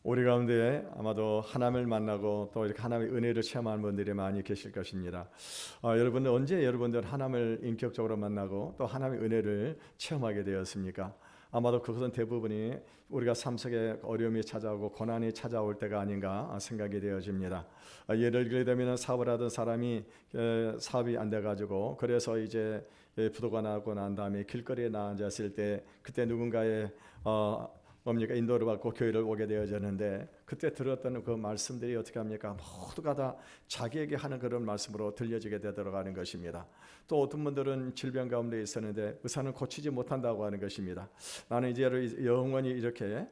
우리 가운데 아마도 하나님을 만나고 또 이렇게 하나님의 은혜를 체험하는 분들이 많이 계실 것입니다. 여러분들 언제 여러분들 하나님을 인격적으로 만나고 또 하나님의 은혜를 체험하게 되었습니까? 아마도 그것은 대부분이 우리가 삶 속에 어려움이 찾아오고 고난이 찾아올 때가 아닌가 생각이 되어집니다. 예를 들면 사업을 하던 사람이 사업이 안 돼가지고 그래서 이제 부도가 나고 난 다음에 길거리에 나앉았을 때 그때 누군가의 뭡니까 인도를 받고 교회를 오게 되어졌는데 그때 들었던 그 말씀들이 어떻게 합니까? 모두가 다 자기에게 하는 그런 말씀으로 들려지게 되도록 하는 것입니다. 또 어떤 분들은 질병 가운데 있었는데 의사는 고치지 못한다고 하는 것입니다. 나는 이제 영원히 이렇게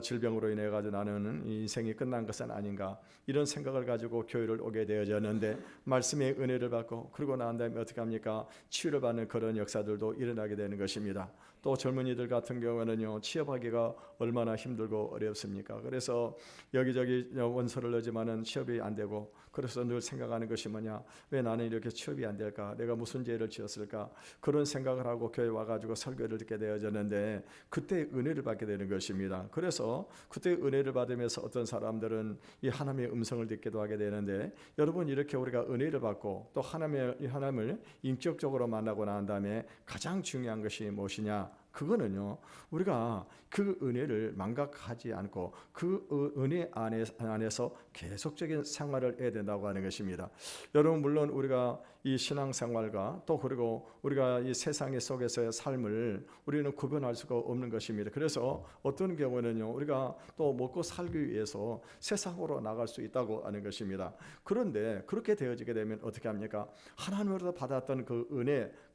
질병으로 인해 가지고 나는 인생이 끝난 것은 아닌가 이런 생각을 가지고 교회를 오게 되어졌는데 말씀의 은혜를 받고 그러고 난 다음에 어떻게 합니까? 치유를 받는 그런 역사들도 일어나게 되는 것입니다. 또 젊은이들 같은 경우는요 취업하기가 얼마나 힘들고 어렵습니까? 그래서 여기저기 원서를 넣지만은 취업이 안 되고 그래서 늘 생각하는 것이 뭐냐? 왜 나는 이렇게 취업이 안 될까? 내가 무슨 죄를 지었을까? 그런 생각을 하고 교회 와가지고 설교를 듣게 되어졌는데 그때 은혜를 받게 되는 것입니다. 그래서 그때 은혜를 받으면서 어떤 사람들은 이 하나님의 음성을 듣기도 하게 되는데 여러분 이렇게 우리가 은혜를 받고 또 하나님을 인격적으로 만나고 난 다음에 가장 중요한 것이 무엇이냐? 그거는요 우리가 그 은혜를 망각하지 않고 그 은혜 안에서 계속적인 생활을 해야 된다고 하는 것입니다. 여러분 물론 우리가 이 신앙생활과 또 그리고 우리가 이 세상 속에서의 삶을 우리는 구분할 수가 없는 것입니다. 그래서 어떤 경우는요 우리가 또 먹고 살기 위해서 세상으로 나갈 수 있다고 하는 것입니다. 그런데 그렇게 되어지게 되면 어떻게 합니까? 하나님으로부터 받았던 그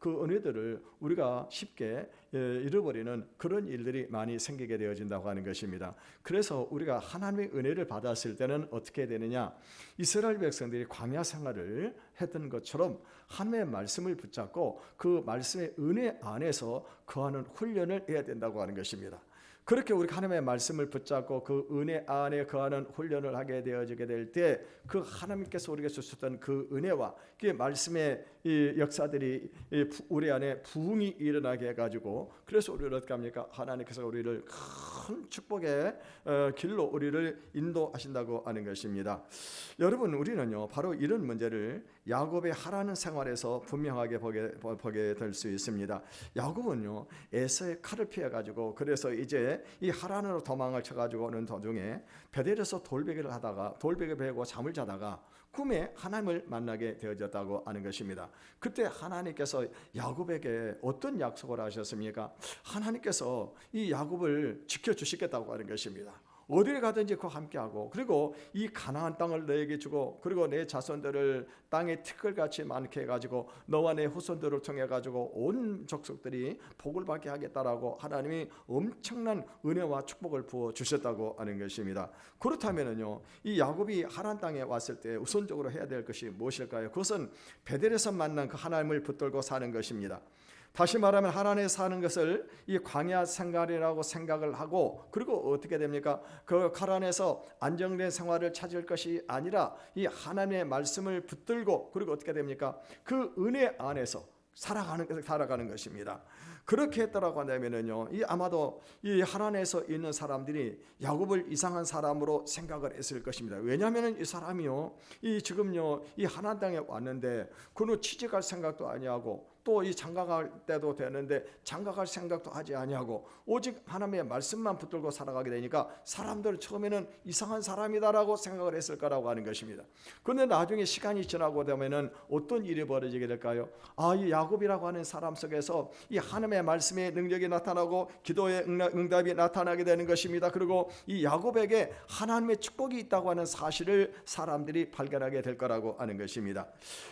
은혜들을 우리가 쉽게 잃어버리는 그런 일들이 많이 생기게 되어진다고 하는 것입니다. 그래서 우리가 하나님의 은혜를 받았을 때는 어떻게 되느냐? 이스라엘 백성들이 광야 생활을 했던 것처럼 하나님의 말씀을 붙잡고 그 말씀의 은혜 안에서 거하는 훈련을 해야 된다고 하는 것입니다. 그렇게 우리가 하나님의 말씀을 붙잡고 그 은혜 안에 거하는 훈련을 하게 되어지게 될 때 그 하나님께서 우리에게 주셨던 그 은혜와 그 말씀의 이 역사들이 우리 안에 부흥이 일어나게 해가지고 그래서 우리를 어떻게 합니까? 하나님께서 우리를 큰 축복의 길로 우리를 인도하신다고 하는 것입니다. 여러분 우리는요 바로 이런 문제를 야곱의 하라는 생활에서 분명하게 보게 될 수 있습니다. 야곱은요 에서의 칼을 피해가지고 그래서 이제 이 하란으로 도망을 쳐가지고 오는 도중에 베델에서 돌베개를 하다가 돌베개 베고 잠을 자다가 꿈에 하나님을 만나게 되어졌다고 하는 것입니다. 그때 하나님께서 야곱에게 어떤 약속을 하셨습니까? 하나님께서 이 야곱을 지켜주시겠다고 하는 것입니다. 어디를 가든지 그와 함께하고 그리고 이 가나안 땅을 너에게 주고 그리고 내 자손들을 땅에 티끌같이 많게 해가지고 너와 내 후손들을 통해 가지고 온 족속들이 복을 받게 하겠다라고 하나님이 엄청난 은혜와 축복을 부어 주셨다고 하는 것입니다. 그렇다면은요 이 야곱이 하란 땅에 왔을 때 우선적으로 해야 될 것이 무엇일까요? 그것은 베델에서 만난 그 하나님을 붙들고 사는 것입니다. 다시 말하면 하나님에 사는 것을 이 광야 생활이라고 생각을 하고 그리고 어떻게 됩니까? 그 하나님에서 안정된 생활을 찾을 것이 아니라 이 하나님의 말씀을 붙들고 그리고 어떻게 됩니까? 그 은혜 안에서 살아가는 것입니다. 그렇게 했더라고 한다면요, 이 아마도 이 하란에서 있는 사람들이 야곱을 이상한 사람으로 생각을 했을 것입니다. 왜냐하면 이 사람이요, 이 지금요, 이 하란 땅에 왔는데 그는 취직할 생각도 아니하고 또 이 장가갈 때도 되는데 장가갈 생각도 하지 아니하고 오직 하나님의 말씀만 붙들고 살아가게 되니까 사람들 처음에는 이상한 사람이다라고 생각을 했을 거라고 하는 것입니다. 그런데 나중에 시간이 지나고 되면은 어떤 일이 벌어지게 될까요? 이 야곱이라고 하는 사람 속에서 이 하나님의 말씀의 능력이 나타나고 기도의 응답이 나타나게 되는 것입니다. 그리고 이 야곱에게 하나님의 축복이 있다고 하는 사실을 사람들이 발견하게 될 거라고 하는 것입니다.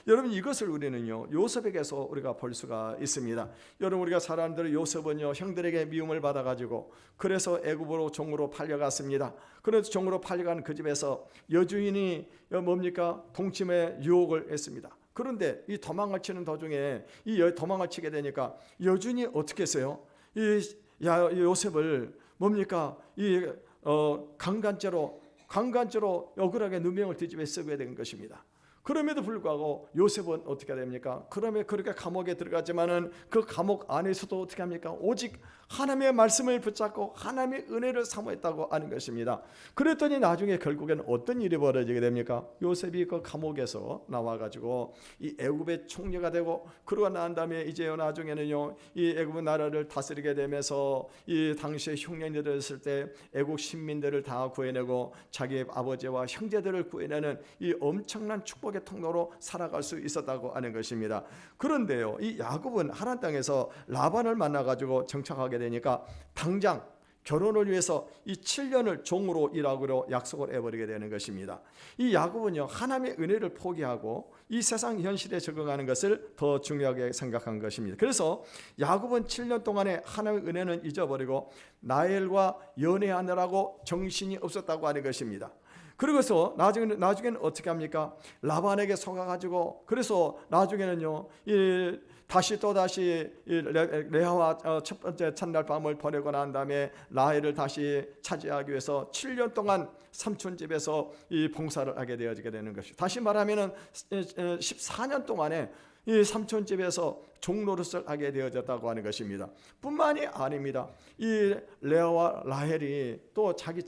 여러분 이것을 우리는요 요셉에게서 우리가 볼 수가 있습니다. 여러분 우리가 사람들 요셉은요 형들에게 미움을 받아가지고 그래서 애굽으로 종으로 팔려갔습니다. 그래서 종으로 팔려간 그 집에서 여주인이 뭡니까? 동침의 유혹을 했습니다. 그런데 이 도망을 치는 도중에 이 도망을 치게 되니까 여주인이 어떻게 했어요? 이 요셉을 뭡니까? 이 강간죄로 억울하게 누명을 뒤집어 쓰게 된 것입니다. 그럼에도 불구하고 요셉은 어떻게 됩니까? 그러면 그렇게 감옥에 들어갔지만은 그 감옥 안에서도 어떻게 합니까? 오직 하나님의 말씀을 붙잡고 하나님의 은혜를 사모했다고 하는 것입니다. 그랬더니 나중에 결국에는 어떤 일이 벌어지게 됩니까? 요셉이 그 감옥에서 나와가지고 이 애굽의 총리가 되고, 그러고 난 다음에 이제 나중에는요 이 애굽 나라를 다스리게 되면서 이 당시에 흉년이 들었을 때 애국 신민들을 다 구해내고 자기 아버지와 형제들을 구해내는 이 엄청난 축복의 통로로 살아갈 수 있었다고 하는 것입니다. 그런데요, 이 야곱은 하란 땅에서 라반을 만나가지고 정착하게 되니까 당장 결혼을 위해서 이 7년을 종으로 일하기로 약속을 해버리게 되는 것입니다. 이 야곱은요 하나님의 은혜를 포기하고 이 세상 현실에 적응하는 것을 더 중요하게 생각한 것입니다. 그래서 야곱은 7년 동안에 하나님의 은혜는 잊어버리고 라헬과 연애하느라고 정신이 없었다고 하는 것입니다. 그러고서 나중에는 어떻게 합니까? 라반에게 속아가지고, 그래서 나중에는요 또다시 레아와 첫 번째 첫날 밤을 보내고 난 다음에 라헬을 다시 차지하기 위해서 7년 동안 삼촌 집에서 이 봉사를 하게 되어지게 되는 것이죠. 다시 말하면은 14년 동안에 이 삼촌 집에서 종로릇을 하게 되어졌다고 하는 것입니다. 뿐만이 아닙니다. 이 레아와 라헬이 또 자기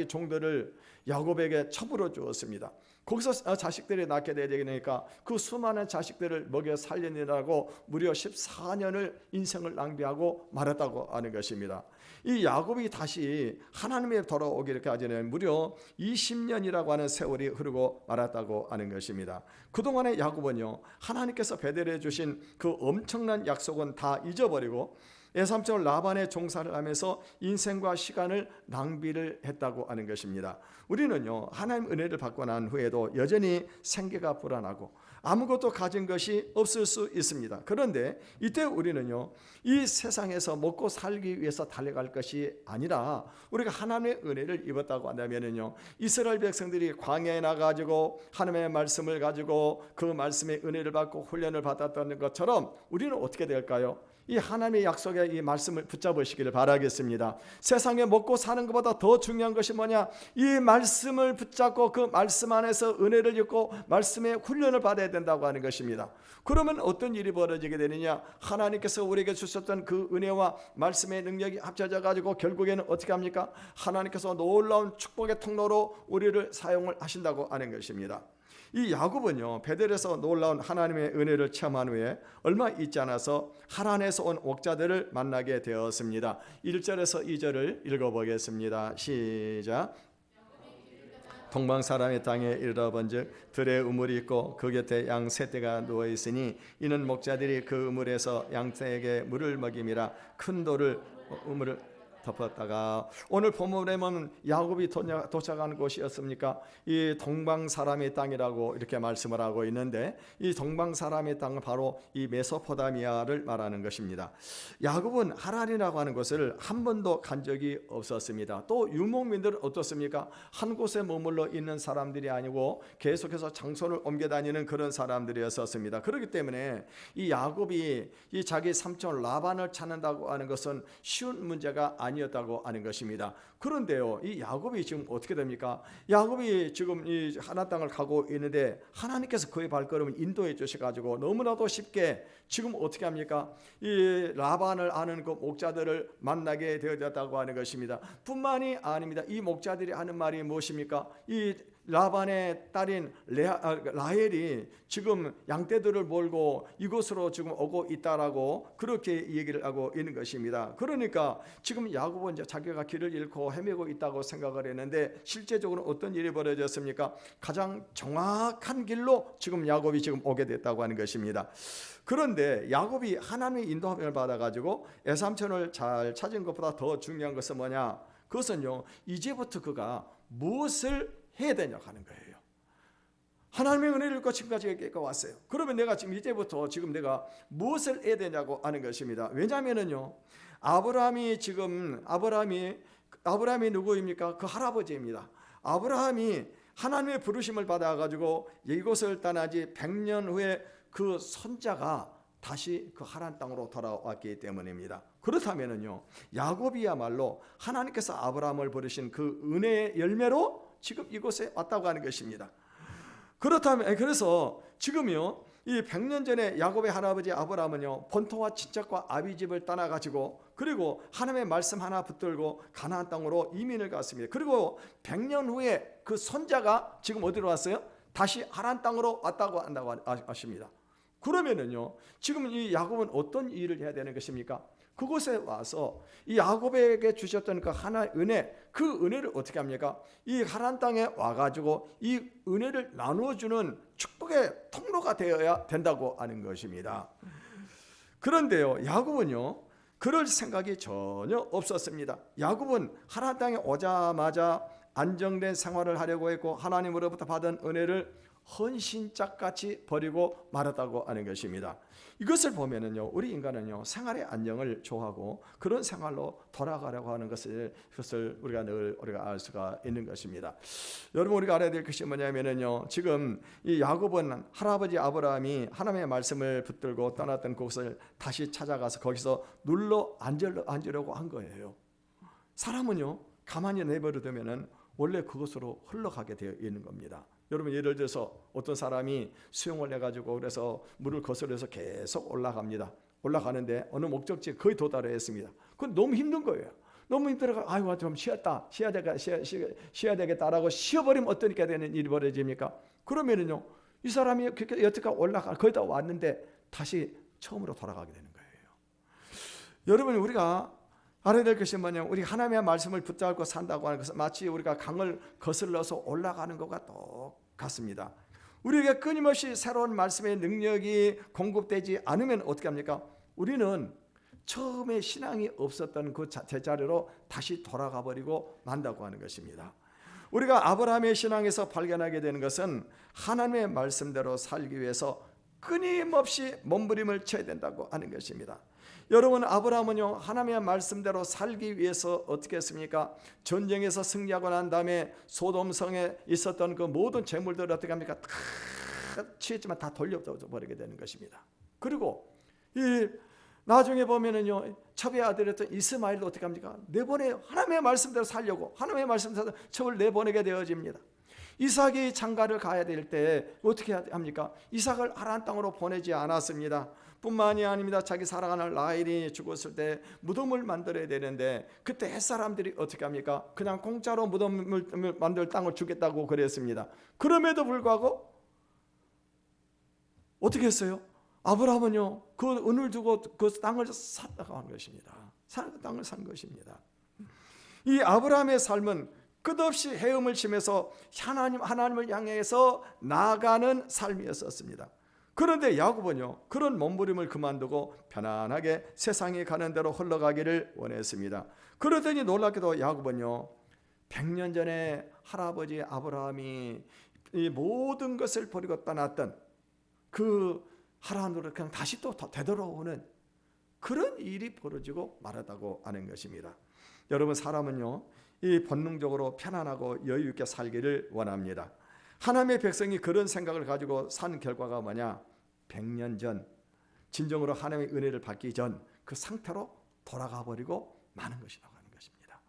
종들을 야곱에게 첩으로 주었습니다. 거기서 자식들이 낳게 되니까 그 수많은 자식들을 먹여 살리느라고 무려 14년을 인생을 낭비하고 말았다고 하는 것입니다. 이 야곱이 다시 하나님에 돌아오기까지는 무려 20년이라고 하는 세월이 흐르고 말았다고 하는 것입니다. 그동안의 야곱은요 하나님께서 배달해 주신 그 엄청난 약속은 다 잊어버리고 애삼촌 라반의 종사를 하면서 인생과 시간을 낭비를 했다고 하는 것입니다. 우리는요 하나님 은혜를 받고 난 후에도 여전히 생계가 불안하고 아무것도 가진 것이 없을 수 있습니다. 그런데 이때 우리는요 이 세상에서 먹고 살기 위해서 달려갈 것이 아니라 우리가 하나님의 은혜를 입었다고 한다면요 이스라엘 백성들이 광야에 나가지고 하나님의 말씀을 가지고 그 말씀의 은혜를 받고 훈련을 받았던 것처럼 우리는 어떻게 될까요? 이 하나님의 약속의 이 말씀을 붙잡으시기를 바라겠습니다. 세상에 먹고 사는 것보다 더 중요한 것이 뭐냐? 이 말씀을 붙잡고 그 말씀 안에서 은혜를 입고 말씀의 훈련을 받아야 된다고 하는 것입니다. 그러면 어떤 일이 벌어지게 되느냐? 하나님께서 우리에게 주셨던 그 은혜와 말씀의 능력이 합쳐져 가지고 결국에는 어떻게 합니까? 하나님께서 놀라운 축복의 통로로 우리를 사용을 하신다고 하는 것입니다. 이 야곱은요 베델에서 놀라운 하나님의 은혜를 체험한 후에 얼마 있지 않아서 하란에서 온 옥자들을 만나게 되었습니다. 1절에서 2절을 읽어보겠습니다. 시작. 동방 사람의 땅에 이르러본즉 들에 우물이 있고 그 곁에 양 세 떼가 누워 있으니 이는 목자들이 그 우물에서 양떼에게 물을 먹임이라 큰 돌을 우물을 덮었다가, 오늘 본문에 보면 야곱이 도착한 곳이었습니까? 이 동방 사람의 땅이라고 이렇게 말씀을 하고 있는데 이 동방 사람의 땅은 바로 이 메소포타미아를 말하는 것입니다. 야곱은 하란이라고 하는 곳을 한 번도 간 적이 없었습니다. 또 유목민들은 어떻습니까? 한 곳에 머물러 있는 사람들이 아니고 계속해서 장소를 옮겨 다니는 그런 사람들이었습니다. 그렇기 때문에 이 야곱이 이 자기 삼촌 라반을 찾는다고 하는 것은 쉬운 문제가 아니었다고 하는 것입니다. 그런데요, 이 야곱이 지금 어떻게 됩니까? 야곱이 지금 이 하나님 땅을 가고 있는데 하나님께서 그의 발걸음을 인도해 주셔가지고 너무나도 쉽게 지금 어떻게 합니까? 이 라반을 아는 그 목자들을 만나게 되었다고 하는 것입니다. 뿐만이 아닙니다. 이 목자들이 하는 말이 무엇입니까? 이 라반의 딸인 라헬이 지금 양떼들을 몰고 이곳으로 지금 오고 있다라고 그렇게 얘기를 하고 있는 것입니다. 그러니까 지금 야곱은 이제 자기가 길을 잃고 헤매고 있다고 생각을 했는데 실제적으로 어떤 일이 벌어졌습니까? 가장 정확한 길로 지금 야곱이 지금 오게 됐다고 하는 것입니다. 그런데 야곱이 하나님의 인도함을 받아가지고 애삼촌을 잘 찾은 것보다 더 중요한 것은 뭐냐? 그것은요, 이제부터 그가 무엇을 해야 되냐고 하는 거예요. 하나님의 은혜를 입고 지금까지 왔어요. 그러면 내가 지금 이제부터 지금 내가 무엇을 해야 되냐고 하는 것입니다. 왜냐하면은요, 아브라함이 누구입니까? 그 할아버지입니다. 아브라함이 하나님의 부르심을 받아가지고 이곳을 떠나지 100년 후에 그 손자가 다시 그 하란 땅으로 돌아왔기 때문입니다. 그렇다면은요, 야곱이야말로 하나님께서 아브라함을 부르신 그 은혜의 열매로 지금 이곳에 왔다고 하는 것입니다. 그래서 지금요, 이 100년 전에 야곱의 할아버지 아브라함은요, 본토와 친척과 아비집을 떠나가지고, 그리고 하나님의 말씀 하나 붙들고 가나안 땅으로 이민을 갔습니다. 그리고 100년 후에 그 손자가 지금 어디로 왔어요? 다시 하란 땅으로 왔다고 한다고 하십니다. 그러면은요, 지금 이 야곱은 어떤 일을 해야 되는 것입니까? 그곳에 와서 이 야곱에게 주셨던 그 하나의 은혜, 그 은혜를 어떻게 합니까? 이 하란 땅에 와가지고 이 은혜를 나누어주는 축복의 통로가 되어야 된다고 하는 것입니다. 그런데요, 야곱은요, 그럴 생각이 전혀 없었습니다. 야곱은 하란 땅에 오자마자 안정된 생활을 하려고 했고, 하나님으로부터 받은 은혜를 헌신짝같이 버리고 말았다고 하는 것입니다. 이것을 보면은요, 우리 인간은요, 생활의 안정을 좋아하고 그런 생활로 돌아가려고 하는 것을 우리가 늘 알 수가 있는 것입니다. 여러분, 우리가 알아야 될 것이 뭐냐면은요, 지금 이 야곱은 할아버지 아브라함이 하나님의 말씀을 붙들고 떠났던 곳을 다시 찾아가서 거기서 눌러 앉으려고 한 거예요. 사람은요, 가만히 내버려 두면은 원래 그것으로 흘러가게 되어 있는 겁니다. 여러분, 예를 들어서 어떤 사람이 수영을 해가지고 그래서 물을 거슬러서 계속 올라갑니다. 올라가는데 어느 목적지에 거의 도달했습니다. 그건 너무 힘든 거예요. 너무 힘들어가, 아이고 좀 쉬어야 되겠다라고 쉬어버리면 어떻게 되는 일이 벌어집니까? 그러면은요, 이 사람이 여태까지 올라가 거의 다 왔는데 다시 처음으로 돌아가게 되는 거예요. 여러분, 우리가 알아야 될 것이 뭐냐면, 우리 하나님의 말씀을 붙잡고 산다고 하는 것은 마치 우리가 강을 거슬러서 올라가는 것과 똑같습니다. 우리에게 끊임없이 새로운 말씀의 능력이 공급되지 않으면 어떻게 합니까? 우리는 처음에 신앙이 없었던 그 제자리로 다시 돌아가 버리고 만다고 하는 것입니다. 우리가 아브라함의 신앙에서 발견하게 되는 것은 하나님의 말씀대로 살기 위해서 끊임없이 몸부림을 쳐야 된다고 하는 것입니다. 여러분, 아브라함은요, 하나님의 말씀대로 살기 위해서 어떻게 했습니까? 전쟁에서 승리하고 난 다음에 소돔성에 있었던 그 모든 재물들을 어떻게 합니까? 다 취했지만 다 돌려버리게 되는 것입니다. 그리고 이 나중에 보면은요, 첩의 아들이었던 이스마엘도 어떻게 합니까? 내보내요. 하나님의 말씀대로 살려고 하나님의 말씀대로 첩을 내보내게 되어집니다. 이삭이 장가를 가야 될 때 어떻게 합니까? 이삭을 하란 땅으로 보내지 않았습니다. 뿐만이 아닙니다. 자기 사랑하는 라헬이 죽었을 때 무덤을 만들어야 되는데 그때 햇사람들이 어떻게 합니까? 그냥 공짜로 무덤을 만들 땅을 주겠다고 그랬습니다. 그럼에도 불구하고 어떻게 했어요? 아브라함은요, 그 은을 두고 그 땅을 샀다고 하는 것입니다. 땅을 산 것입니다. 이 아브라함의 삶은 끝없이 헤엄을 치면서 하나님을 향해서 나아가는 삶이었습니다. 그런데 야곱은요, 그런 몸부림을 그만두고 편안하게 세상이 가는 대로 흘러가기를 원했습니다. 그러더니 놀랍게도 야곱은요, 100년 전에 할아버지 아브라함이 이 모든 것을 버리고 떠났던 그 하란으로 그냥 다시 또 되돌아오는 그런 일이 벌어지고 말았다고 하는 것입니다. 여러분, 사람은요, 이 본능적으로 편안하고 여유 있게 살기를 원합니다. 하나님의 백성이 그런 생각을 가지고 산 결과가 뭐냐? 100년 전 진정으로 하나님의 은혜를 받기 전 그 상태로 돌아가 버리고 마는 것이라고 하는 것입니다.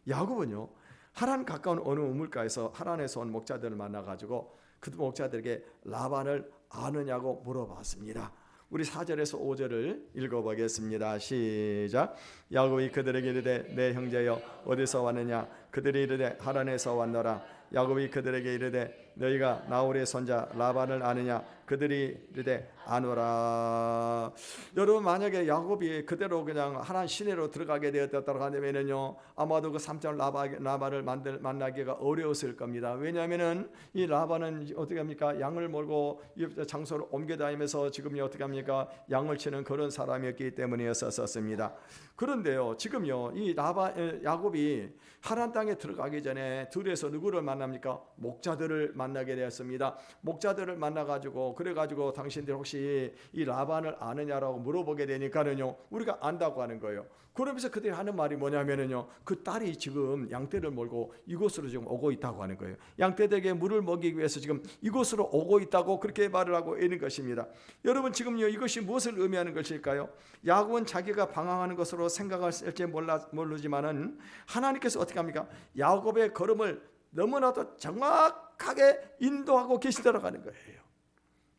야곱은요, 하란 가까운 어느 우물가에서 하란에서 온 목자들을 만나가지고 그 목자들에게 라반을 아느냐고 물어봤습니다. 우리 4절에서 5절을 읽어보겠습니다. 시작. 야곱이 그들에게 이르되 내 형제여 어디서 왔느냐? 그들이 이르되 하란에서 왔노라. 야곱이 그들에게 이르되 너희가 나홀의 손자 라반을 아느냐? 그들이 이르되 아노라. 여러분, 만약에 야곱이 그대로 그냥 하란 시내로 들어가게 되었다고 하면은요, 아마도 그 삼촌 라반을 만나기가 어려웠을 겁니다. 왜냐하면은 이 라반은 어떻게 합니까? 양을 몰고 장소를 옮겨 다니면서 지금 어떻게 합니까? 양을 치는 그런 사람이었기 때문이었었습니다. 그런데요, 지금요, 이 야곱이 하란 땅에 들어가기 전에 둘이서 누구를 만납니까? 목자들을 만나게 되었습니다. 목자들을 만나가지고 그래가지고 당신들 혹시 이 라반을 아느냐라고 물어보게 되니까는요, 우리가 안다고 하는 거예요. 그러면서 그들이 하는 말이 뭐냐면은요, 그 딸이 지금 양떼를 몰고 이곳으로 지금 오고 있다고 하는 거예요. 양떼들에게 물을 먹이기 위해서 지금 이곳으로 오고 있다고 그렇게 말을 하고 있는 것입니다. 여러분, 지금요, 이것이 무엇을 의미하는 것일까요? 야곱은 자기가 방황하는 것으로 생각할지 모르지만은 하나님께서 어떻게 합니까? 야곱의 걸음을 너무나도 정확하게 인도하고 계시더라고 하는 거예요.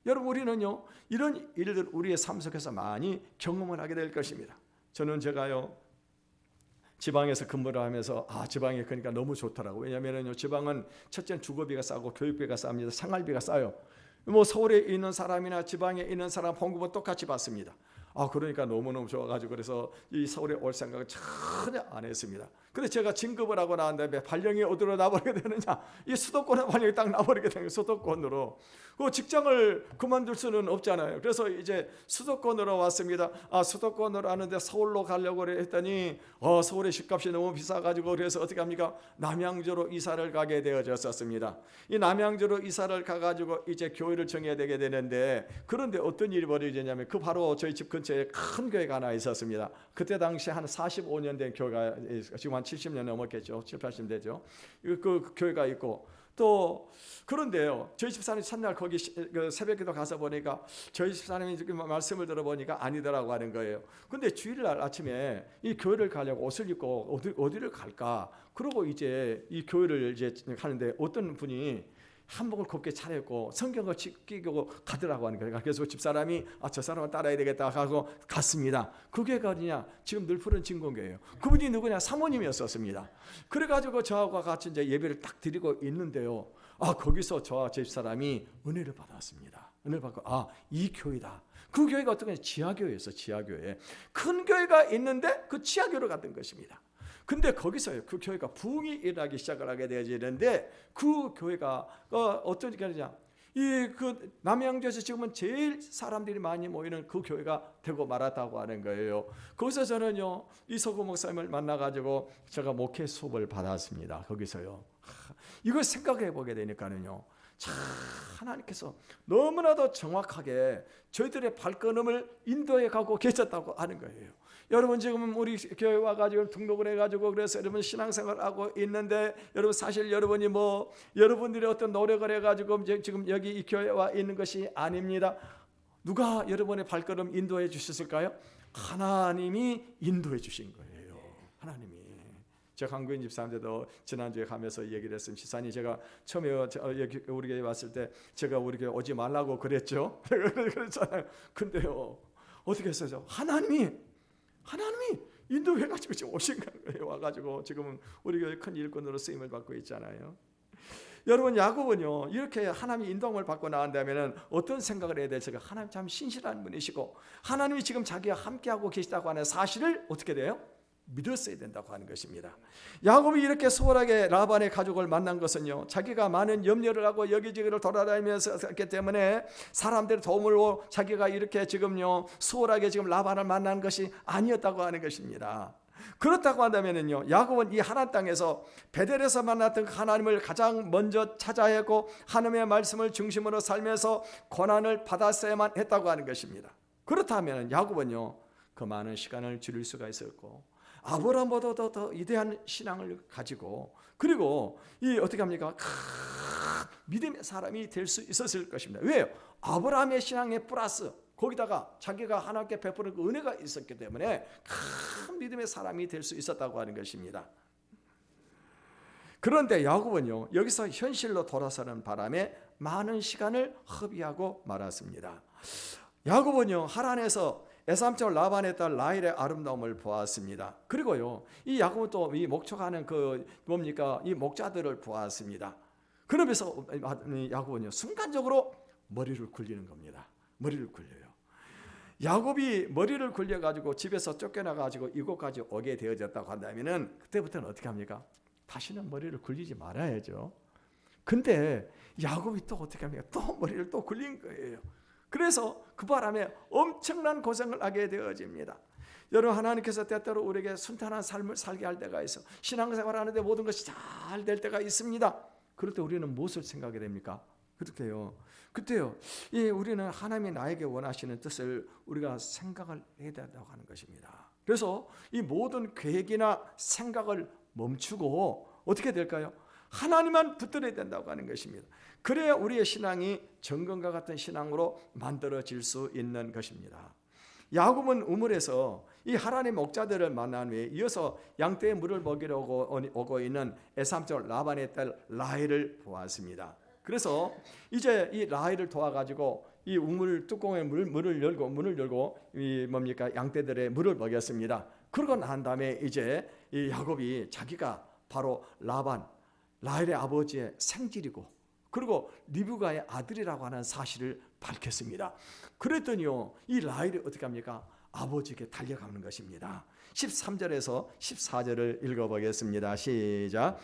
여러분, 우리는요 이런 일들 우리의 삶 속에서 많이 경험을 하게 될 것입니다. 저는 제가요 지방에서 근무를 하면서 지방에 그러니까 너무 좋더라고요. 왜냐하면요 지방은 첫째는 주거비가 싸고 교육비가 쌉니다. 생활비가 싸요. 뭐 서울에 있는 사람이나 지방에 있는 사람 봉급은 똑같이 받습니다. 그러니까 너무너무 좋아가지고 그래서 이 서울에 올 생각을 전혀 안 했습니다. 근데 제가 진급을 하고 난 다음에 발령이 어디로 나버리게 되느냐, 이 수도권에 발령이 딱 나버리게 되는 거예요. 수도권으로. 그 직장을 그만둘 수는 없잖아요. 그래서 이제 수도권으로 왔습니다. 수도권으로 하는데 서울로 가려고 했더니 서울의 집값이 너무 비싸가지고 그래서 어떻게 합니까? 남양주로 이사를 가게 되어졌었습니다. 이 남양주로 이사를 가가지고 이제 교회를 정해야 되게 되는데, 그런데 어떤 일이 벌어지냐면 그 바로 저희 집 근처에 큰 교회가 하나 있었습니다. 그때 당시 한 45년 된 교회가, 지금 한 70년 넘었겠죠. 7, 80년 되죠. 그 교회가 있고, 또 그런데요 저희 집사람이 첫날 거기 새벽기도 가서 보니까 저희 집사람이 말씀을 들어보니까 아니더라고 하는 거예요. 근데 주일날 아침에 이 교회를 가려고 옷을 입고 어디를 갈까, 그러고 이제 이 교회를 이제 하는데 어떤 분이 한복을 곱게 차려입고 성경을 끼고 가더라고 하는 거예요. 그래서 집사람이 저 사람을 따라야 되겠다 하고 갔습니다. 그 교회가 어디냐? 지금 늘 푸른 진공교회예요. 그분이 누구냐? 사모님이었었습니다. 그래가지고 저하고 같이 이제 예배를 딱 드리고 있는데요. 거기서 저와 제 집사람이 은혜를 받았습니다. 은혜를 받고 이 교회다. 그 교회가 어떤 거냐? 지하교회였어요. 지하교회. 큰 교회가 있는데 그 지하교회로 갔던 것입니다. 근데 거기서요 그 교회가 부흥이 일어나기 시작을 하게 되어지는데, 그 교회가 어떤 교회냐, 그 남양주에서 지금은 제일 사람들이 많이 모이는 그 교회가 되고 말았다고 하는 거예요. 거기서 저는요 이소구 목사님을 만나가지고 제가 목회 수업을 받았습니다. 거기서요 이걸 생각해 보게 되니까는요, 참 하나님께서 너무나도 정확하게 저희들의 발걸음을 인도해 가고 계셨다고 하는 거예요. 여러분 지금 우리 교회 와가지고 등록을 해가지고 그래서 여러분 신앙생활을 하고 있는데, 여러분 사실 여러분이 여러분들이 어떤 노력을 해가지고 지금 여기 이 교회에 와 있는 것이 아닙니다. 누가 여러분의 발걸음 인도해 주셨을까요? 하나님이 인도해 주신 거예요. 하나님이. 제가 강구인 집사한테도 지난주에 가면서 얘기를 했습니다. 집사님, 제가 처음에 우리 교회 왔을 때 제가 우리 교회 오지 말라고 그랬죠. 그랬잖아요. 근데요 어떻게 했어요? 하나님이 인도해가지고 지금 오신 거예요. 와가지고 지금은 우리 교회 큰 일꾼으로 쓰임을 받고 있잖아요. 여러분 야곱은요 이렇게 하나님의 인도함을 받고 나온다면 어떤 생각을 해야 될지, 하나님 참 신실한 분이시고 하나님이 지금 자기와 함께하고 계시다고 하는 사실을 어떻게 돼요? 믿었어야 된다고 하는 것입니다. 야곱이 이렇게 수월하게 라반의 가족을 만난 것은요 자기가 많은 염려를 하고 여기저기를 돌아다니면서 했기 때문에 사람들의 도움으로 자기가 이렇게 지금요 수월하게 지금 라반을 만난 것이 아니었다고 하는 것입니다. 그렇다고 한다면요 야곱은 이 하나님 땅에서 베델에서 만났던 하나님을 가장 먼저 찾아야 했고 하나님의 말씀을 중심으로 살면서 고난을 받았어야만 했다고 하는 것입니다. 그렇다면 야곱은요 그 많은 시간을 줄일 수가 있었고 아브라함보다 더 위대한 신앙을 가지고, 그리고 이 어떻게 합니까? 믿음의 사람이 될 수 있었을 것입니다. 왜요? 아브라함의 신앙에 플러스 거기다가 자기가 하나님께 베푸는 그 은혜가 있었기 때문에 큰 믿음의 사람이 될 수 있었다고 하는 것입니다. 그런데 야곱은요 여기서 현실로 돌아서는 바람에 많은 시간을 허비하고 말았습니다. 야곱은요 하란에서 에삼촌 라반의 딸 라헬의 아름다움을 보았습니다. 그리고요 이 야곱은 또 이 목축하는 이 목자들을 보았습니다. 그러면서 야곱은요 순간적으로 머리를 굴리는 겁니다. 머리를 굴려요. 야곱이 머리를 굴려가지고 집에서 쫓겨나가지고 이곳까지 오게 되어졌다고 한다면은 그때부터는 어떻게 합니까? 다시는 머리를 굴리지 말아야죠. 근데 야곱이 또 어떻게 합니까? 또 머리를 또 굴린 거예요. 그래서 그 바람에 엄청난 고생을 하게 되어집니다. 여러분 하나님께서 때때로 우리에게 순탄한 삶을 살게 할 때가 있어. 신앙생활 하는데 모든 것이 잘 될 때가 있습니다. 그럴 때 우리는 무엇을 생각하게 됩니까? 그때요. 우리는 하나님이 나에게 원하시는 뜻을 우리가 생각을 해야 된다고 하는 것입니다. 그래서 이 모든 계획이나 생각을 멈추고 어떻게 될까요? 하나님만 붙들어야 된다고 하는 것입니다. 그래야 우리의 신앙이 정금과 같은 신앙으로 만들어질 수 있는 것입니다. 야곱은 우물에서 이 하란의 목자들을 만난 후에 이어서 양떼에 물을 먹이러 오고 있는 에삼촌 라반의 딸 라헬을 보았습니다. 그래서 이제 이 라헬을 도와가지고 이 우물 뚜껑에 문을 열고 이 뭡니까 양떼들의 물을 먹였습니다. 그러고 난 다음에 이제 이 야곱이 자기가 바로 라헬의 아버지의 생질이고 그리고 리브가의 아들이라고 하는 사실을 밝혔습니다. 그랬더니요 이 라헬이 어떻게 합니까? 아버지에게 달려가는 것입니다. 13절에서 14절을 읽어보겠습니다. 시작.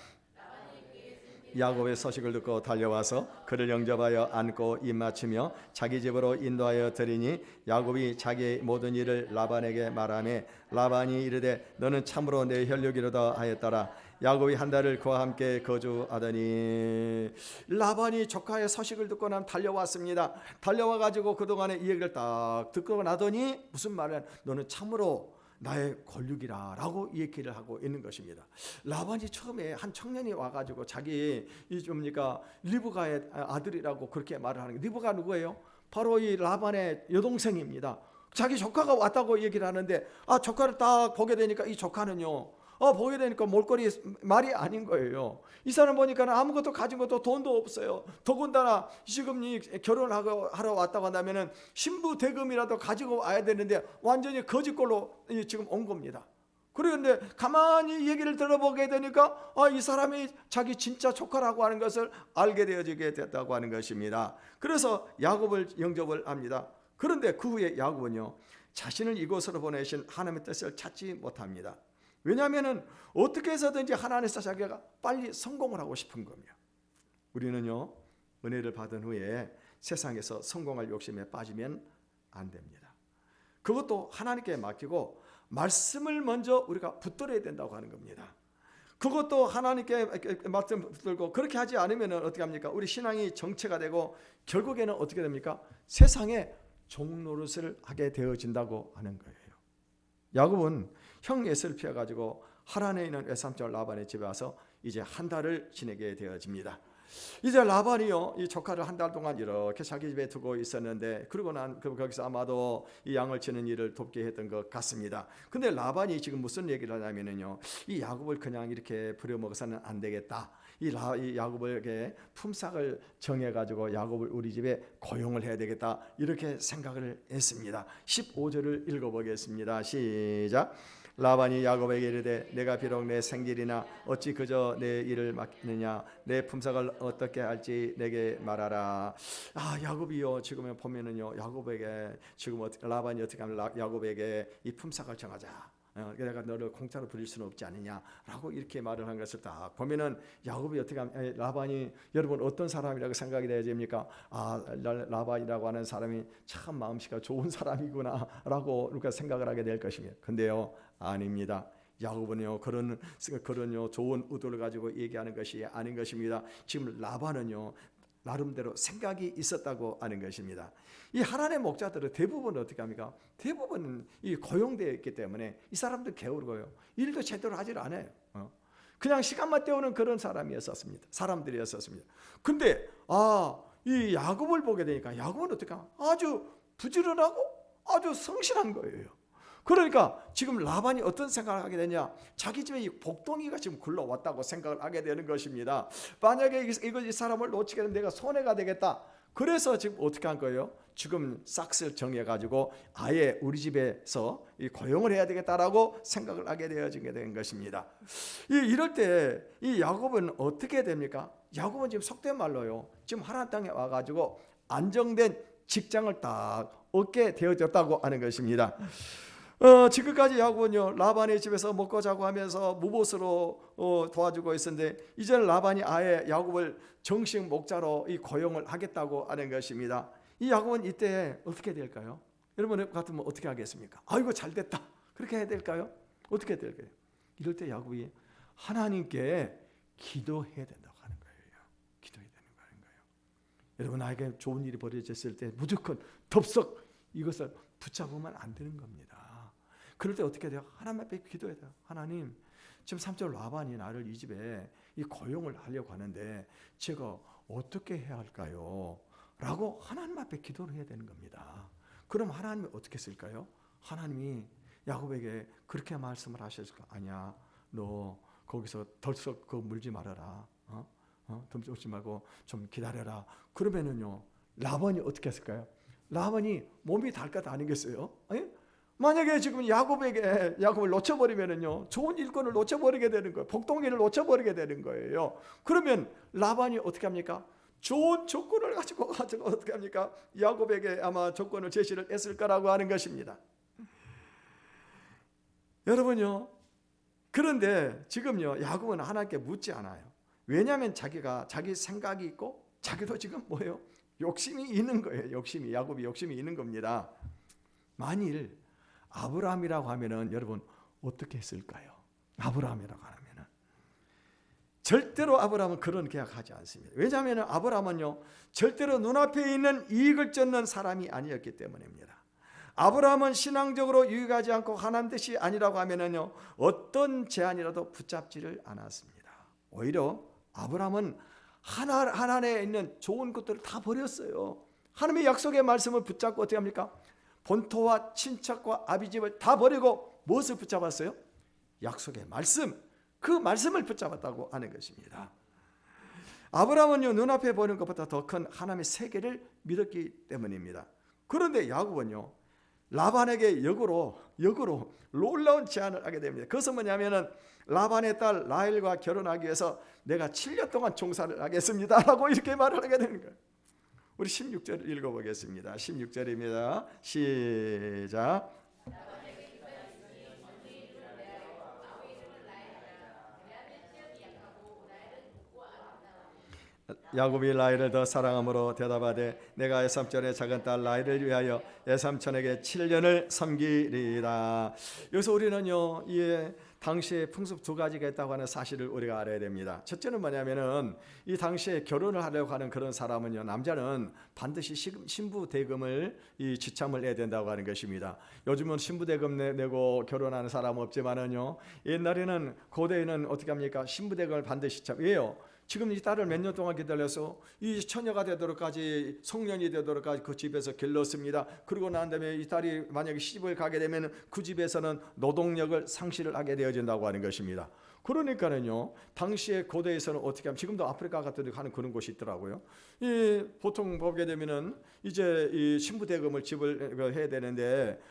야곱의 소식을 듣고 달려와서 그를 영접하여 안고 입맞추며 자기 집으로 인도하여 드리니 야곱이 자기의 모든 일을 라반에게 말하매 라반이 이르되 너는 참으로 내 혈육이로다 하였더라. 야곱이 한 달을 그와 함께 거주하더니 라반이 조카의 소식을 듣고 나면 달려왔습니다. 달려와가지고 그동안의 이 얘기를 딱 듣고 나더니 무슨 말이야? 너는 참으로 나의 권력이라 라고 얘기를 하고 있는 것입니다. 라반이 처음에 한 청년이 와가지고 자기 이 뭡니까 리브가의 아들이라고 그렇게 말을 하는 게 리브가 누구예요? 바로 이 라반의 여동생입니다. 자기 조카가 왔다고 얘기를 하는데 조카를 딱 보게 되니까 이 조카는요 보게 되니까 몰골이 말이 아닌 거예요. 이 사람 보니까 아무것도 가진 것도 돈도 없어요. 더군다나 지금 이 결혼하러 왔다고 한다면은 신부 대금이라도 가지고 와야 되는데 완전히 거짓골로 지금 온 겁니다. 그런데 가만히 얘기를 들어보게 되니까 이 사람이 자기 진짜 조카라고 하는 것을 알게 되어지게 됐다고 하는 것입니다. 그래서 야곱을 영접을 합니다. 그런데 그 후에 야곱은요 자신을 이곳으로 보내신 하나님의 뜻을 찾지 못합니다. 왜냐하면 어떻게 해서든지 하나님께서 자기가 빨리 성공을 하고 싶은 겁니다. 우리는요 은혜를 받은 후에 세상에서 성공할 욕심에 빠지면 안 됩니다. 그것도 하나님께 맡기고 말씀을 먼저 우리가 붙들어야 된다고 하는 겁니다. 그것도 하나님께 말씀 붙들고 그렇게 하지 않으면 어떻게 합니까? 우리 신앙이 정체가 되고 결국에는 어떻게 됩니까? 세상에 종노릇을 하게 되어진다고 하는 거예요. 야곱은 형 에서를 피해가지고 하란에 있는 외삼촌 라반의 집에 와서 이제 한 달을 지내게 되어집니다. 이제 라반이요 이 조카를 한 달 동안 이렇게 자기 집에 두고 있었는데 그러고 난 거기서 아마도 이 양을 치는 일을 돕게 했던 것 같습니다. 근데 라반이 지금 무슨 얘기를 하냐면요 이 야곱을 그냥 이렇게 부려먹어서는 안 되겠다. 이 야곱에게 품삯을 정해가지고 야곱을 우리 집에 고용을 해야 되겠다 이렇게 생각을 했습니다. 15절을 읽어보겠습니다. 시작. 라반이 야곱에게 이르되 내가 비록 내 생질이나 어찌 그저 내 일을 맡느냐 내 품삯을 어떻게 할지 내게 말하라. 야곱이요 지금 보면은요 야곱에게 지금 라반이 어떻게 하면 야곱에게 이 품삯을 정하자. 내가 너를 공짜로 부릴 수는 없지 않느냐라고 이렇게 말을 한 것을 딱 보면은 야곱이 어떻게 하면 라반이 여러분 어떤 사람이라고 생각이 되어집니까? 라반이라고 하는 사람이 참 마음씨가 좋은 사람이구나라고 우리가 생각을 하게 될 것입니다. 근데요 아닙니다. 야곱은요 그런 좋은 의도를 가지고 얘기하는 것이 아닌 것입니다. 지금 라반은요 나름대로 생각이 있었다고 하는 것입니다. 이 하나님의 목자들은 대부분 어떻게 합니까? 대부분 이 고용되어 있기 때문에 이 사람들 게으르고요 일도 제대로 하질 않아요. 그냥 시간만 때우는 그런 사람들이었습니다. 근데 이 야곱을 보게 되니까 야곱은 어떻게 하면 아주 부지런하고 아주 성실한 거예요. 그러니까 지금 라반이 어떤 생각을 하게 되냐? 자기 집에 이 복덩이가 지금 굴러왔다고 생각을 하게 되는 것입니다. 만약에 이 사람을 놓치게 되면 내가 손해가 되겠다. 그래서 지금 어떻게 한 거예요? 지금 싹스를 정해가지고 아예 우리 집에서 고용을 해야 되겠다라고 생각을 하게 되어지게 된 것입니다. 이럴 때 이 야곱은 어떻게 됩니까? 야곱은 지금 속된 말로요. 지금 하나님 땅에 와가지고 안정된 직장을 딱 얻게 되어졌다고 하는 것입니다. 지금까지 야곱은요 라반의 집에서 먹고 자고 하면서 무보수로 도와주고 있었는데 이제는 라반이 아예 야곱을 정식 목자로 이 고용을 하겠다고 하는 것입니다. 이 야곱은 이때 어떻게 될까요? 여러분 같으면 어떻게 하겠습니까? 아이고 잘됐다 그렇게 해야 될까요? 어떻게 해야 될까요? 이럴 때 야곱이 하나님께 기도해야 된다고 하는 거예요. 기도해야 되는 거예요. 여러분 나에게 좋은 일이 벌어졌을 때 무조건 덥석 이것을 붙잡으면 안 되는 겁니다. 그럴 때 어떻게 돼요? 하나님 앞에 기도해야 돼요. 하나님, 지금 삼촌 라반이 나를 이 집에 이 고용을 하려고 하는데 제가 어떻게 해야 할까요? 라고 하나님 앞에 기도를 해야 되는 겁니다. 그럼 하나님이 어떻게 쓸까요? 하나님이 야곱에게 그렇게 말씀을 하셨을까? 아니야, 너 거기서 덜썩 물지 말아라. 덤쫓지 말고 좀 기다려라. 그러면은요 라반이 어떻게 했을까요? 라반이 몸이 달 것 아니겠어요? 만약에 지금 야곱을 놓쳐버리면은요 좋은 일꾼을 놓쳐버리게 되는 거예요. 복동이를 놓쳐버리게 되는 거예요. 그러면 라반이 어떻게 합니까? 좋은 조건을 가지고 어떻게 합니까? 야곱에게 아마 조건을 제시를 했을 거라고 하는 것입니다. 여러분요, 그런데 지금요 야곱은 하나님께 묻지 않아요. 왜냐하면 자기가 자기 생각이 있고 자기도 지금 뭐예요? 욕심이 있는 거예요. 야곱이 욕심이 있는 겁니다. 만일 아브라함이라고 하면은 여러분 어떻게 했을까요? 아브라함이라고 하면은 절대로 아브라함은 그런 계약하지 않습니다. 왜냐하면 아브라함은요 절대로 눈앞에 있는 이익을 쫓는 사람이 아니었기 때문입니다. 아브라함은 신앙적으로 유익하지 않고 하나님 뜻이 아니라고 하면은요 어떤 제안이라도 붙잡지를 않았습니다. 오히려 아브라함은 하나님에 있는 좋은 것들을 다 버렸어요. 하나님의 약속의 말씀을 붙잡고 어떻게 합니까? 본토와 친척과 아비집을 다 버리고 무엇을 붙잡았어요? 약속의 말씀, 그 말씀을 붙잡았다고 하는 것입니다. 아브라함은요 눈앞에 보이는 것보다 더 큰 하나님의 세계를 믿었기 때문입니다. 그런데 야곱은요 라반에게 역으로 놀라운 제안을 하게 됩니다. 그것은 뭐냐면은 라반의 딸 라헬과 결혼하기 위해서 내가 7년 동안 종사를 하겠습니다 라고 이렇게 말을 하게 되는 거예요. 우리 16절 읽어보겠습니다. 16절입니다. 시작. 야곱이 라헬을 더 사랑함으로 대답하되 내가 에삼촌의 작은 딸 라헬을 위하여 에삼촌에게 7년을 섬기리라. 여기서 우리는요 이 당시에 풍습 두 가지가 있다고 하는 사실을 우리가 알아야 됩니다. 첫째는 뭐냐면은 이 당시에 결혼을 하려고 하는 그런 사람은요 남자는 반드시 신부 대금을 지참을 해야 된다고 하는 것입니다. 요즘은 신부 대금 내고 결혼하는 사람은 없지만은요 옛날에는 고대에는 어떻게 합니까? 신부 대금을 반드시 지참해요. 지금 이 딸을 몇 년 동안 기다려서 이 처녀가 되도록까지 성년이 되도록까지 그 집에서 길렀습니다. 그러고 난 다음에 이 딸이 만약에 시집을 가게 되면 그 집에서는 노동력을 상실을 하게 되어진다고 하는 것입니다. 그러니까는요 당시에 고대에서는 어떻게 하면 지금도 아프리카 같은 데 가는 그런 곳이 있더라고요. 이 보통 보게 되면은 이제 이 신부 대금을 지불 해야 되는데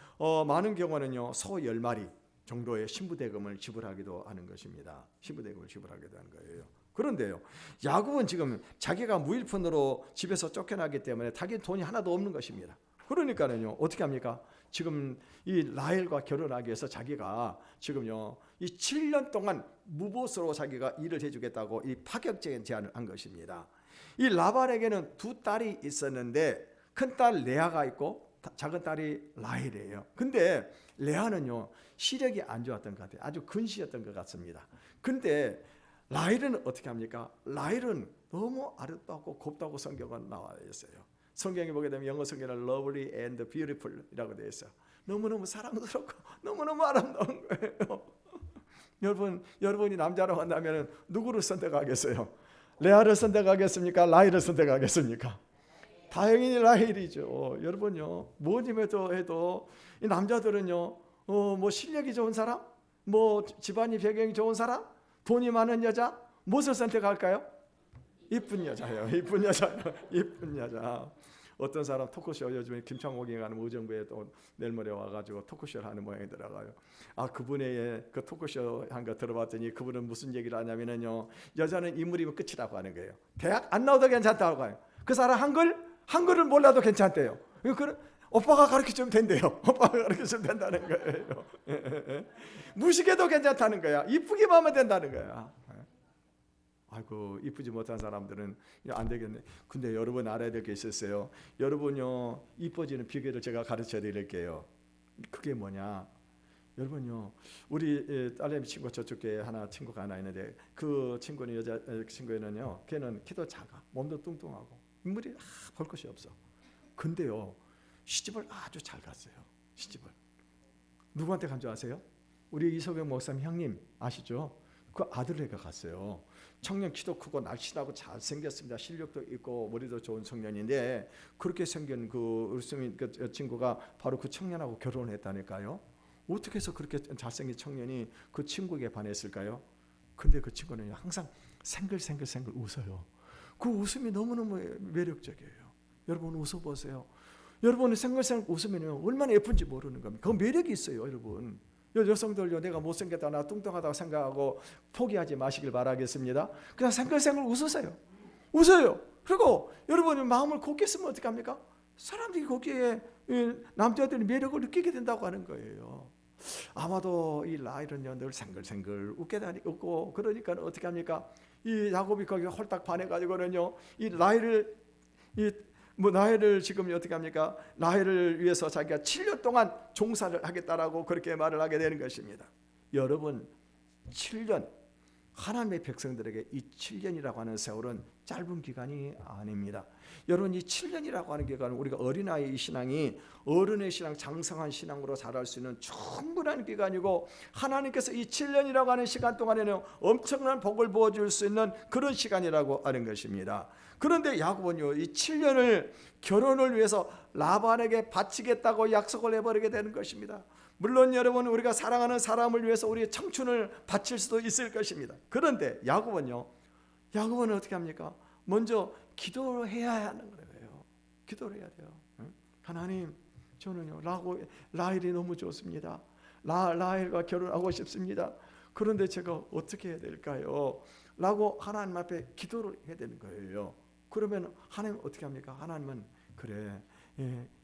많은 경우는요 소 10마리 정도의 신부 대금을 지불하기도 하는 것입니다. 신부 대금을 지불하기도 하는 거예요. 그런데요 야곱은 지금 자기가 무일푼으로 집에서 쫓겨나기 때문에 자기 돈이 하나도 없는 것입니다. 그러니까는요 어떻게 합니까? 지금 이 라헬과 결혼하기 위해서 자기가 지금요 이 7년 동안 무보수로 자기가 일을 해주겠다고 이 파격적인 제안을 한 것입니다. 이 라반에게는 두 딸이 있었는데 큰 딸 레아가 있고 작은 딸이 라헬이에요. 근데 레아는요 시력이 안 좋았던 것 같아요. 아주 근시였던 것 같습니다. 근데 라헬은 어떻게 합니까? 라헬은 너무 아름답고 곱다고 성경은 나와 있어요. 성경에 보게 되면 영어 성경은 lovely and beautiful이라고 되어 있어요. 너무너무 사랑스럽고 너무너무 아름다운 거예요. 여러분이 남자로 한다면 누구를 선택하겠어요? 레아를 선택하겠습니까? 라헬을 선택하겠습니까? 다행히 라헬이죠. 여러분요, 뭐님에도 해도 이 남자들은요, 뭐 실력이 좋은 사람, 뭐 집안이 배경이 좋은 사람, 돈이 많은 여자, 무엇을 선택할까요? 이쁜 여자요. 이쁜 여자. 어떤 사람 토크쇼 요즘에 김창옥이 가는 의정부에 또 내일 모레 와가지고 토크쇼를 하는 모양이더라고요. 그분의 그 토크쇼 한 거 들어봤더니 그분은 무슨 얘기를 하냐면요, 여자는 인물이면 끝이라고 하는 거예요. 대학 안 나와도 괜찮다고 해요. 그 사람 한글을 몰라도 괜찮대요. 오빠가 가르쳐주면 된대요. 오빠가 가르쳐주면 된다는 거예요. 무식해도 괜찮다는 거야. 이쁘기만 하면 된다는 거야. 아이고, 이쁘지 못한 사람들은 안 되겠네. 근데 여러분 알아야 될 게 있었어요. 여러분요, 이뻐지는 비결을 제가 가르쳐 드릴게요. 그게 뭐냐? 여러분요, 우리 딸내미 친구 저쪽에 친구가 하나 있는데 그 친구는 여자 친구는요, 걔는 키도 작아, 몸도 뚱뚱하고 인물이 볼 것이 없어. 근데요, 시집을 아주 잘 갔어요. 시집을 누구한테 간 줄 아세요? 우리 이석영 목사님 형님 아시죠? 그 아들에게 갔어요. 청년 키도 크고 날씬하고 잘생겼습니다. 실력도 있고 머리도 좋은 청년인데 그렇게 생긴 그 친구가 바로 그 청년하고 결혼을 했다니까요. 어떻게 해서 그렇게 잘생긴 청년이 그 친구에게 반했을까요? 근데 그 친구는 항상 생글생글 웃어요. 그 웃음이 너무너무 매력적이에요. 여러분 웃어보세요. 여러분이 생글생글 웃으면 얼마나 예쁜지 모르는 겁니다. 그 매력이 있어요, 여러분. 여성들요, 내가 못생겼다, 나 뚱뚱하다고 생각하고 포기하지 마시길 바라겠습니다. 그냥 생글생글 웃으세요. 웃어요. 그리고 여러분이 마음을 곱게 쓰면 어떻게 합니까? 사람들이 거기에 남자들이 매력을 느끼게 된다고 하는 거예요. 아마도 이 라헬은요 늘 생글생글 웃고 그러니까 어떻게 합니까? 이 야곱이 거기 홀딱 반해가지고는요 이 라헬을 지금 어떻게 합니까? 라헬을 위해서 자기가 7년 동안 종사를 하겠다라고 그렇게 말을 하게 되는 것입니다. 여러분 7년, 하나님의 백성들에게 이 7년이라고 하는 세월은 짧은 기간이 아닙니다. 여러분 이 7년이라고 하는 기간은 우리가 어린아이 신앙이 어른의 신앙, 장성한 신앙으로 자랄 수 있는 충분한 기간이고, 하나님께서 이 7년이라고 하는 시간 동안에는 엄청난 복을 부어줄 수 있는 그런 시간이라고 하는 것입니다. 그런데 야곱은요 이 7년을 결혼을 위해서 라반에게 바치겠다고 약속을 해버리게 되는 것입니다. 물론 여러분 우리가 사랑하는 사람을 위해서 우리의 청춘을 바칠 수도 있을 것입니다. 그런데 야곱은 어떻게 합니까? 먼저 기도해야 하는 거예요. 기도를 해야 돼요. 하나님, 저는요 라헬이 너무 좋습니다. 라헬과 결혼하고 싶습니다. 그런데 제가 어떻게 해야 될까요? 라고 하나님 앞에 기도를 해야 되는 거예요. 그러면 하나님 어떻게 합니까? 하나님은 그래,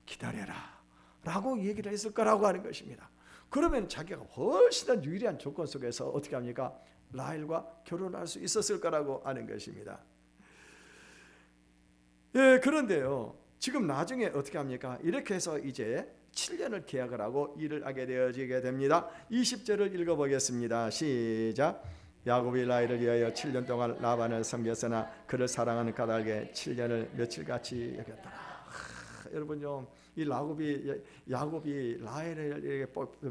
기다려라 라고 얘기를 했을 거라고 하는 것입니다. 그러면 자기가 훨씬 더 유리한 조건 속에서 어떻게 합니까? 라헬과 결혼할 수 있었을 거라고 하는 것입니다. 그런데요 지금 나중에 어떻게 합니까? 이렇게 해서 이제 7년을 계약을 하고 일을 하게 되어지게 됩니다. 20절을 읽어보겠습니다. 시작. 야곱이 라헬을 위하여 7년 동안 라반을 섬겼으나 그를 사랑하는 까닭에 7년을 며칠같이 여겼더라. 여러분요 이 야곱이 라헬에게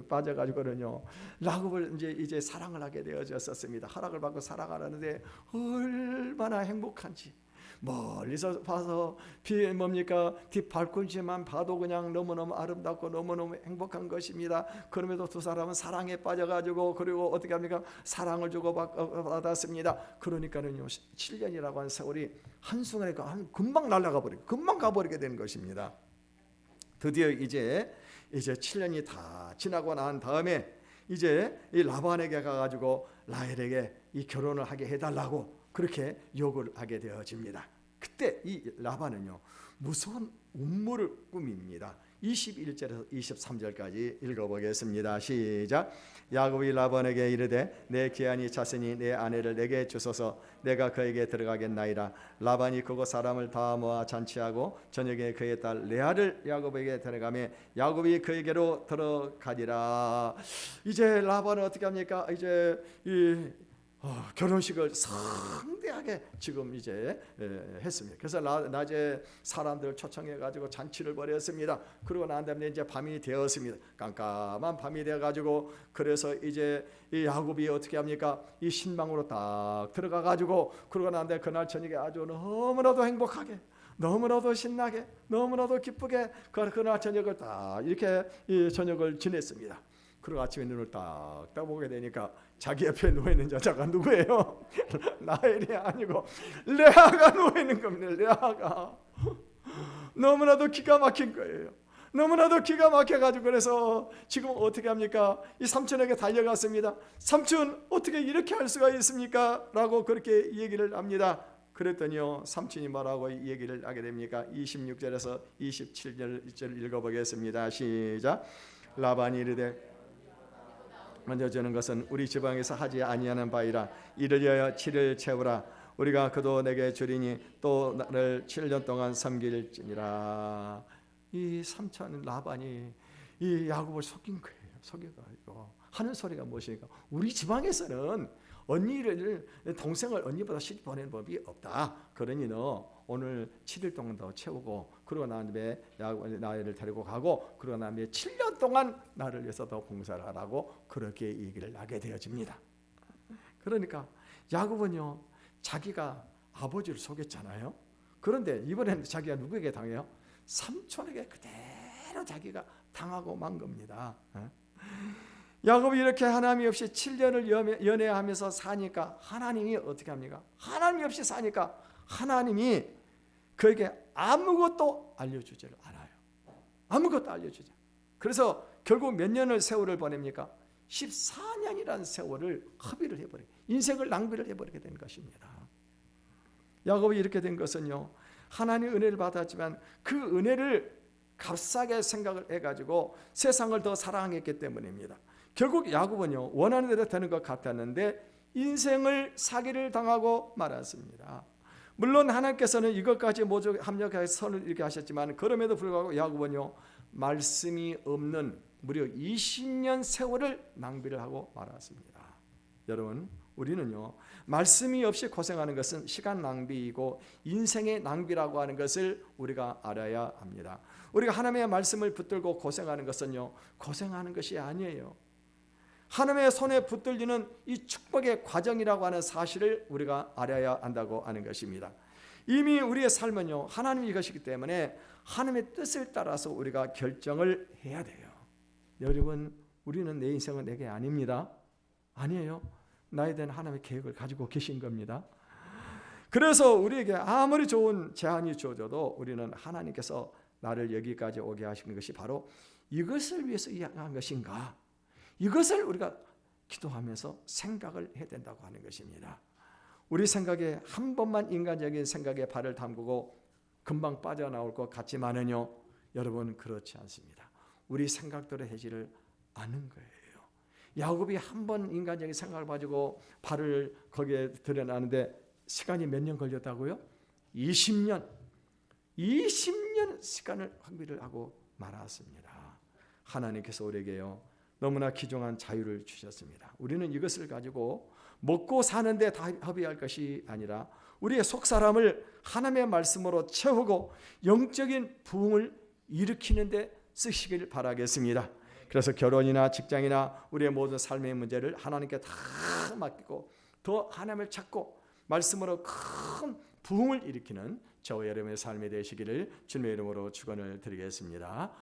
빠져가지고는요 야곱을 이제 사랑을 하게 되어졌었습니다. 허락을 받고 살아가는데 얼마나 행복한지, 멀리서 봐서 뒷발꿈치만 봐도 그냥 너무너무 아름답고 너무너무 행복한 것입니다. 그럼에도 두 사람은 사랑에 빠져가지고 그리고 어떻게 합니까? 사랑을 주고받았습니다. 그러니까는요 7년이라고 하는 세월이 한순간에 금방 금방 가버리게 되는 것입니다. 드디어 이제 7년이 다 지나고 난 다음에 이제 이 라반에게 가가지고 라헬에게 이 결혼을 하게 해달라고 그렇게 요구를 하게 되어집니다. 그때 이 라반은요 무서운 음모를 꾸밉니다. 21절에서 23절까지 읽어보겠습니다. 시작. 야곱이 라반에게 이르되 내 귀한이 찼으니 내 아내를 내게 주소서. 내가 그에게 들어가겠나이다. 라반이 그곳 사람을 다 모아 잔치하고 저녁에 그의 딸 레아를 야곱에게 데려가며 야곱이 그에게로 들어가니라. 이제 라반은 어떻게 합니까? 이제 결혼식을 성대하게 지금 이제 했습니다. 그래서 낮에 사람들 초청해 가지고 잔치를 벌였습니다. 그리고 난 다음에 이제 밤이 되었습니다. 깜깜한 밤이 되어 가지고 그래서 이제 이 야곱이 어떻게 합니까? 이 신방으로 딱 들어가 가지고 그러고 난 다음에 그날 저녁에 아주 너무나도 행복하게, 너무나도 신나게, 너무나도 기쁘게 그날 저녁을 딱 이렇게 이 저녁을 지냈습니다. 그리고 아침에 눈을 딱 떠보게 되니까 자기 옆에 누워있는 여자가 누구예요? 라헬이 아니고 레아가 누워있는 겁니다. 레아가 너무나도 기가 막힌 거예요. 너무나도 기가 막혀가지고 그래서 지금 어떻게 합니까? 이 삼촌에게 달려갔습니다. 삼촌 어떻게 이렇게 할 수가 있습니까? 라고 그렇게 얘기를 합니다. 그랬더니요 삼촌이 뭐라고 얘기를 하게 됩니까? 26절에서 27절 읽어보겠습니다. 시작. 라반이 이르되 먼저 주는 것은 우리 지방에서 하지 아니하는 바이라. 이를 위하여 7일 채우라. 우리가 그도 내게 주리니 또 나를 7년 동안 섬길지니라. 이 삼촌 라반이 이 야곱을 속인 거예요. 속여가지고 하는 소리가 무엇이니까 우리 지방에서는 동생을 언니보다 시집 보내는 법이 없다. 그러니 너 오늘 7일 동안 더 채우고 그러고 난 다음에 나를 데리고 가고 그러고 난 다음에 7년 동안 나를 위해서 더 봉사를 하라고 그렇게 얘기를 하게 되어집니다. 그러니까 야곱은요 자기가 아버지를 속였잖아요. 그런데 이번에는 자기가 누구에게 당해요? 삼촌에게 그대로 자기가 당하고 만 겁니다. 야곱이 이렇게 하나님이 없이 7년을 연애하면서 사니까 하나님이 어떻게 합니까? 하나님이 없이 사니까 하나님이 그에게 아무것도 알려주지를 않아요. 아무것도 알려주지. 그래서 결국 몇 년을 세월을 보냅니까? 14년이라는 세월을 허비를 해버리고 인생을 낭비를 해버리게 된 것입니다. 야곱이 이렇게 된 것은요, 하나님의 은혜를 받았지만 그 은혜를 값싸게 생각을 해가지고 세상을 더 사랑했기 때문입니다. 결국 야곱은요, 원하는 대로 되는 것 같았는데 인생을 사기를 당하고 말았습니다. 물론 하나님께서는 이것까지 모두 합력하여 선을 이렇게 하셨지만 그럼에도 불구하고 야곱은요, 말씀이 없는 무려 20년 세월을 낭비를 하고 말았습니다. 여러분, 우리는요, 말씀이 없이 고생하는 것은 시간 낭비이고 인생의 낭비라고 하는 것을 우리가 알아야 합니다. 우리가 하나님의 말씀을 붙들고 고생하는 것은요, 고생하는 것이 아니에요. 하나님의 손에 붙들리는 이 축복의 과정이라고 하는 사실을 우리가 알아야 한다고 하는 것입니다. 이미 우리의 삶은요, 하나님이 이것이기 때문에 하나님의 뜻을 따라서 우리가 결정을 해야 돼요. 여러분, 우리는 내 인생은 내게 아닙니다. 아니에요. 나에 대한 하나님의 계획을 가지고 계신 겁니다. 그래서 우리에게 아무리 좋은 제안이 주어져도 우리는 하나님께서 나를 여기까지 오게 하신 것이 바로 이것을 위해서 한 것인가, 이것을 우리가 기도하면서 생각을 해야 된다고 하는 것입니다. 우리 생각에 한 번만 인간적인 생각에 발을 담그고 금방 빠져나올 것 같지만은요, 여러분, 그렇지 않습니다. 우리 생각대로 하지를 않은 거예요. 야곱이 한 번 인간적인 생각을 가지고 발을 거기에 들여놨는데 시간이 몇 년 걸렸다고요? 20년 시간을 확비를 하고 말았습니다. 하나님께서 우리에게요, 너무나 귀중한 자유를 주셨습니다. 우리는 이것을 가지고 먹고 사는데 다 허비할 것이 아니라 우리의 속사람을 하나님의 말씀으로 채우고 영적인 부흥을 일으키는 데 쓰시길 바라겠습니다. 그래서 결혼이나 직장이나 우리의 모든 삶의 문제를 하나님께 다 맡기고 더 하나님을 찾고 말씀으로 큰 부흥을 일으키는 저와 여러분의 삶이 되시기를 주님의 이름으로 축원을 드리겠습니다.